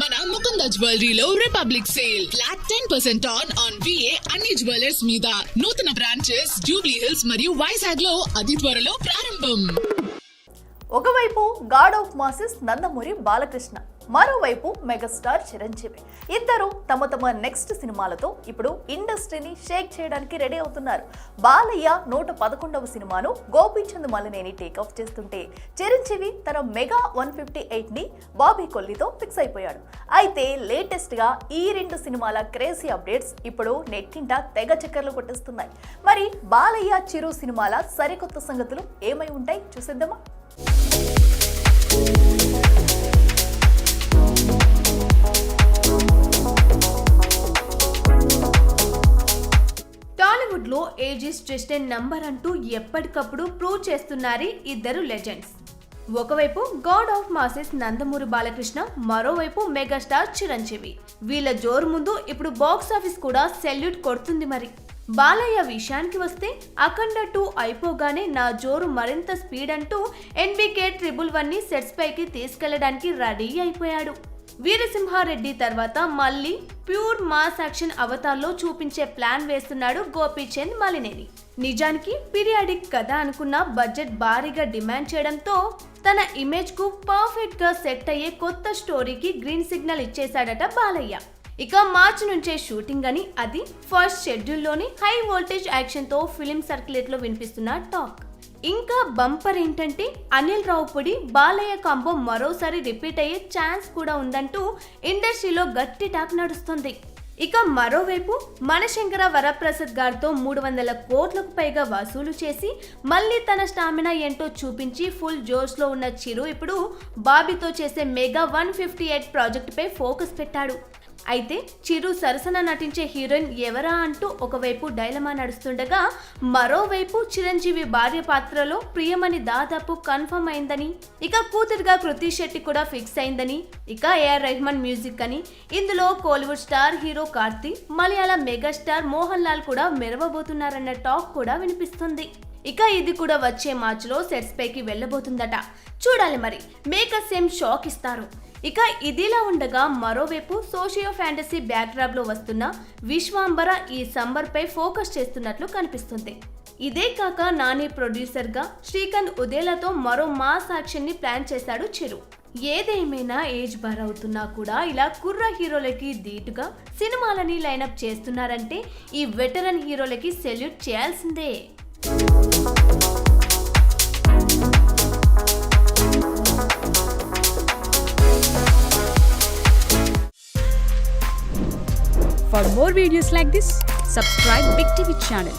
మన ముకుంద జ్యువెలరీలో republic sale flat 10% on VA అన్ని జ్యువెలర్స్ మీద. నూతన బ్రాంచెస్ జూబ్లీ హిల్స్ మరియు వైజాగ్ లో అతి త్వరలో ప్రారంభం. ఒకవైపు God of masses Nandamuri Balakrishna, మరోవైపు మెగాస్టార్ చిరంజీవి. ఇద్దరు తమ తమ నెక్స్ట్ సినిమాలతో ఇప్పుడు ఇండస్ట్రీని షేక్ చేయడానికి రెడీ అవుతున్నారు. బాలయ్య 111వ సినిమాను గోపీచంద్ మలినేని టేక్ ఆఫ్ చేస్తుంటే, చిరంజీవి తన మెగా 158 ని బాబీ కొల్లితో ఫిక్స్ అయిపోయాడు. అయితే లేటెస్ట్ గా ఈ రెండు సినిమాల క్రేజీ అప్డేట్స్ ఇప్పుడు నెట్టింట తెగ చక్కర్లు కొట్టేస్తున్నాయి. మరి బాలయ్య చిరు సినిమాల సరికొత్త సంగతులు ఏమై ఉంటాయి చూసేద్దామా? టాలీవుడ్ లో age is just a number అంటూ ఎప్పటికప్పుడు ప్రూవ్ చేస్తున్నారు ఇద్దరు లెజెండ్స్. ఒకవైపు God of masses Nandamuri Balakrishna, మరోవైపు మెగాస్టార్ చిరంజీవి. వీళ్ళ జోరు ముందు ఇప్పుడు బాక్స్ ఆఫీస్ కూడా సెల్యూట్ కొడుతుంది. మరి బాలయ్య విషయానికి వస్తే, అఖండ 2 అయిపోగానే నా జోరు మరింత స్పీడ్ అంటూ NBK 111 ని సెట్స్ పైకి తీసుకెళ్లడానికి రెడీ అయిపోయాడు. వీరసింహారెడ్డి తర్వాత మళ్ళీ ప్యూర్ మాస్ యాక్షన్ అవతార్లో చూపించే ప్లాన్ వేస్తున్నాడు గోపీచంద్ మలినేని. నిజానికి పీరియాడిక్ కథ అనుకున్న బడ్జెట్ భారీగా డిమాండ్ చేయడంతో తన ఇమేజ్ కు పర్ఫెక్ట్ గా సెట్ అయ్యే కొత్త స్టోరీకి గ్రీన్ సిగ్నల్ ఇచ్చేశాడట బాలయ్య. ఇక మార్చి నుంచే షూటింగ్ అని, అది ఫస్ట్ షెడ్యూల్లోని హై వోల్టేజ్ యాక్షన్ తో ఫిలిం సర్క్యులేట్ లో వినిపిస్తున్న టాక్. ఇంకా బంపర్ ఏంటంటే, అనిల్ రావుపూడి బాలయ్య కాంబో మరోసారి రిపీట్ అయ్యే ఛాన్స్ కూడా ఉందంటూ ఇండస్ట్రీలో గట్టి టాక్ నడుస్తుంది. ఇక మరోవైపు మనశంకర వరప్రసాద్ గారితో 300 కోట్లకు పైగా వసూలు చేసి మళ్ళీ తన స్టామినా ఏంటో చూపించి ఫుల్ జోష్ లో ఉన్న చిరు ఇప్పుడు బాబీతో చేసే మెగా 158 ప్రాజెక్ట్ పై ఫోకస్ పెట్టాడు. అయితే చిరు సరసన నటించే హీరోయిన్ ఎవరా అంటూ ఒకవైపు డైలమా నడుస్తుండగా, మరోవైపు చిరంజీవి భార్య పాత్రలో ప్రియమణి దాదాపు కన్ఫర్మ్ అయిందని, ఇక కూతురుగా కృతి శెట్టి కూడా ఫిక్స్ అయిందని, ఇక AR రెహమాన్ మ్యూజిక్ అని, ఇందులో కోలీవుడ్ స్టార్ హీరో కార్తీ, మలయాళ మెగాస్టార్ మోహన్ లాల్ కూడా మెరవబోతున్నారన్న టాక్ కూడా వినిపిస్తుంది. ఇక ఇది కూడా వచ్చే మార్చిలో సెట్స్ పైకి వెళ్ళబోతుందట. చూడాలి మరి మేకర్స్ ఏం షాక్ ఇస్తారు. ఇక ఇదిలా ఉండగా, మరోవైపు సోషియో ఫ్యాంటసీ బ్యాక్డ్రాప్ లో వస్తున్న విశ్వాంబర ఈ సమ్మర్ పై ఫోకస్ చేస్తున్నట్లు కనిపిస్తుంది. ఇదే కాక నాని ప్రొడ్యూసర్ గా శ్రీకాంత్ ఉదేలతో మరో మాస్ యాక్షన్ ని ప్లాన్ చేశాడు చిరు. ఏదేమైనా ఏజ్ బార్ అవుతున్నా కూడా ఇలా కుర్ర హీరోలకి ధీటుగా సినిమాలని లైనప్ చేస్తున్నారంటే ఈ వెటరన్ హీరోలకి సెల్యూట్ చేయాల్సిందే. For more videos like this, subscribe Big TV channel.